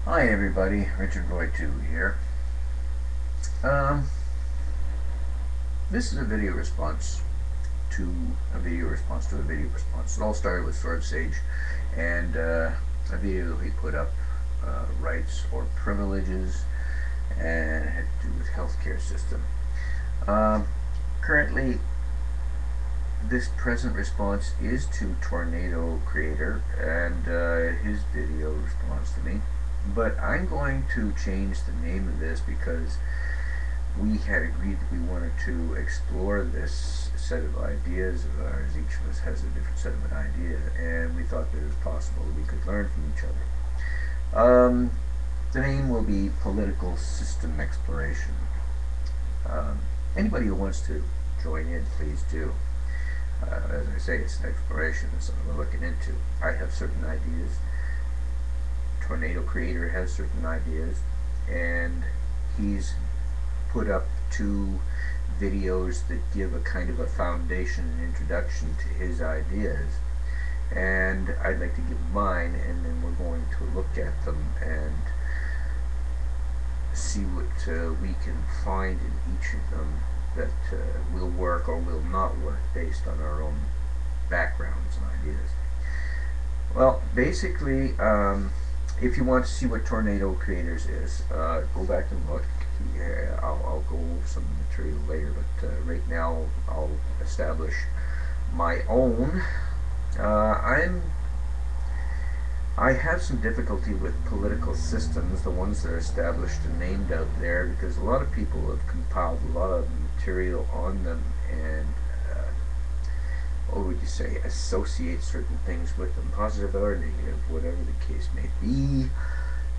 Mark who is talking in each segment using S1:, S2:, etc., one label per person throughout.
S1: Hi everybody, Richard Roy 2 here. Um, this is a video response to a video response to a video response. It all started with Sword Sage and a video he put up, rights or privileges, and it had to do with healthcare system. Um, Currently, this present response is to Tornado Creator and his video response to me. But I'm going to change the name of this because we had agreed that we wanted to explore this set of ideas of ours. Each of us has a different set of an idea, and we thought that it was possible that we could learn from each other. The name will be Political System Exploration. Anybody who wants to join in, please do. As I say, it's an exploration. It's something we're looking into. I have certain ideas. Tornado Creator has certain ideas, and he's put up two videos that give a kind of a foundation and introduction to his ideas, and I'd like to give mine, and then we're going to look at them and see what we can find in each of them that will work or will not work based on our own backgrounds and ideas. Well, basically, if you want to see what Tornado Creators is, go back and look. I'll go over some material later, but right now I'll establish my own. I have some difficulty with political systems, the ones that are established and named out there, because a lot of people have compiled a lot of material on them and what would you say, associate certain things with them, positive or negative, whatever the case may be.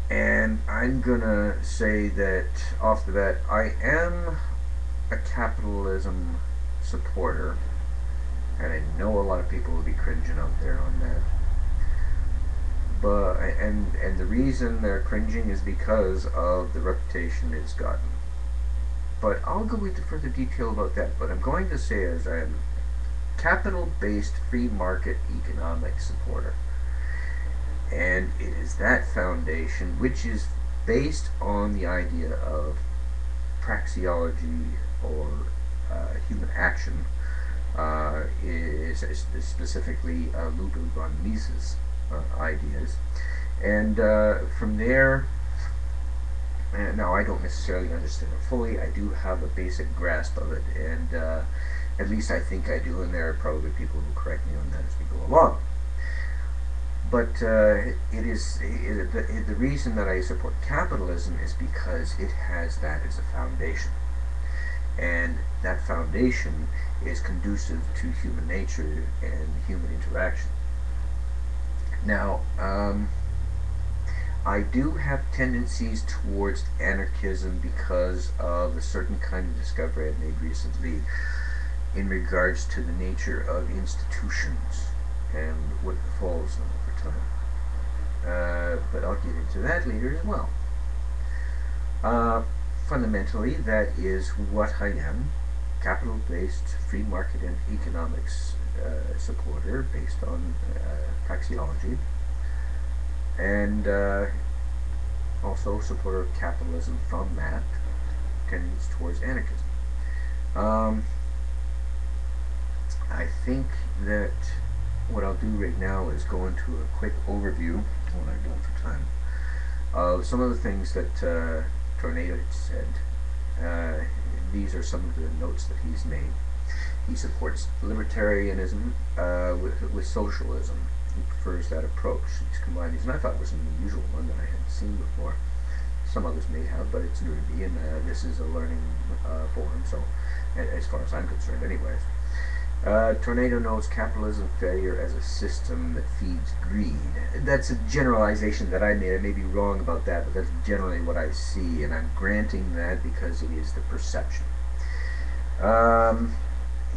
S1: And I'm gonna say that off the bat, I am a capitalism supporter, and I know a lot of people will be cringing out there on that. But and the reason they're cringing is because of the reputation it's gotten. But I'll go into further detail about that. But I'm going to say as I am capital-based free market economic supporter. And it is that foundation which is based on the idea of praxeology or human action, is specifically Ludwig von Mises' ideas. And from there, and now I don't necessarily understand it fully. I do have a basic grasp of it, and at least I think I do, and there are probably people who correct me on that as we go along. But the reason that I support capitalism is because it has that as a foundation. And that foundation is conducive to human nature and human interaction. Now, I do have tendencies towards anarchism because of a certain kind of discovery I've made recently in regards to the nature of institutions and what befalls them over time. But I'll get into that later as well. Fundamentally, that is what I am, capital-based free market and economics supporter based on praxeology, and also supporter of capitalism from that tends towards anarchism. I think that what I'll do right now is go into a quick overview, what I've done for time, of some of the things that Tornado had said. These are some of the notes that he's made. He supports libertarianism with socialism. He prefers that approach. He's combined these, and I thought it was an unusual one that I hadn't seen before. Some others may have, but it's new to me, and this is a learning forum, so as far as I'm concerned anyways. Tornado knows capitalism failure as a system that feeds greed. That's a generalization that I made. I may be wrong about that, but that's generally what I see, and I'm granting that because it is the perception.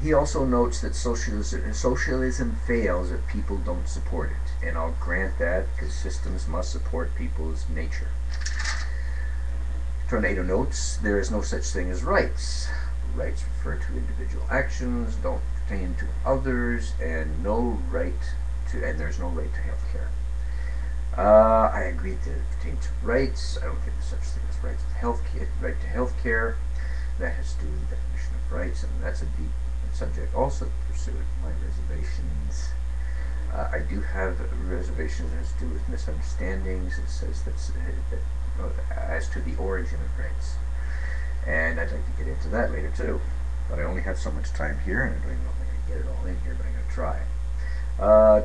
S1: He also notes that socialism fails if people don't support it, and I'll grant that because systems must support people's nature. Tornado notes there is no such thing as rights. Rights refer to individual actions, don't to others, and there's no right to health care. I agree that it pertains to rights. I don't think there's such thing as rights of healthcare, right to health care. That has to do with the definition of rights, and that's a deep subject also to pursue my reservations. I do have reservations that has to do with misunderstandings. It says as to the origin of rights, and I'd like to get into that later too. But I only have so much time here, and I don't even know if I'm going to get it all in here, but I'm going to try.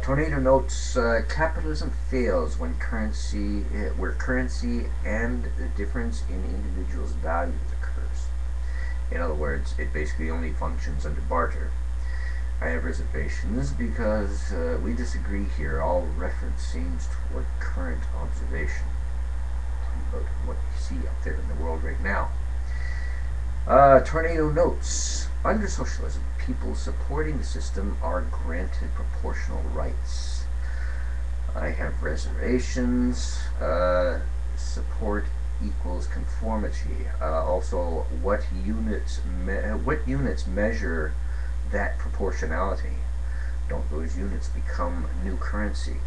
S1: Tornado notes capitalism fails when where currency and the difference in individuals' values occurs. In other words, it basically only functions under barter. I have reservations because we disagree here. All reference seems toward current observation about what you see up there in the world right now. Tornado notes. Under socialism, people supporting the system are granted proportional rights. I have reservations. Support equals conformity. Also, what units measure that proportionality? Don't those units become new currency?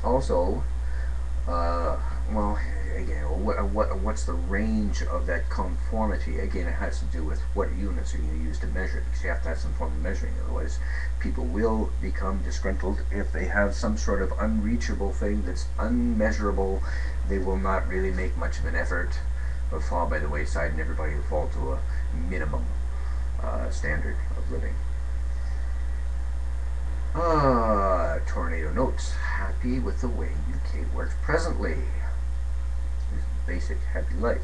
S1: Also, well, again, what's the range of that conformity? Again, it has to do with what units are you going to use to measure it, because you have to have some form of measuring. Otherwise, people will become disgruntled if they have some sort of unreachable thing that's unmeasurable. They will not really make much of an effort, or fall by the wayside, and everybody will fall to a minimum standard of living. Tornado notes. Happy with the way UK works presently. Basic happy life.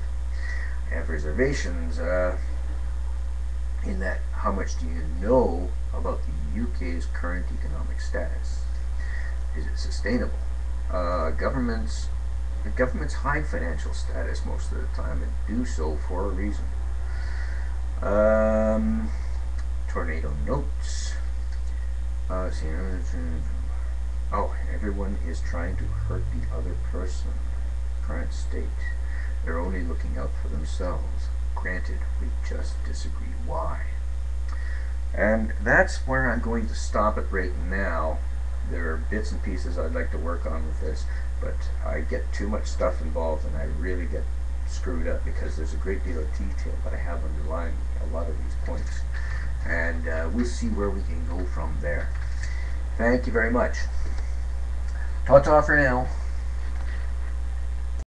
S1: I have reservations in that how much do you know about the UK's current economic status? Is it sustainable? Governments hide financial status most of the time and do so for a reason. Tornado notes. Everyone is trying to hurt the other person. Current state. They're only looking out for themselves. Granted, we just disagree why. And that's where I'm going to stop it right now. There are bits and pieces I'd like to work on with this, but I get too much stuff involved and I really get screwed up because there's a great deal of detail that I have underlying a lot of these points. And we'll see where we can go from there. Thank you very much. Ta-ta for now.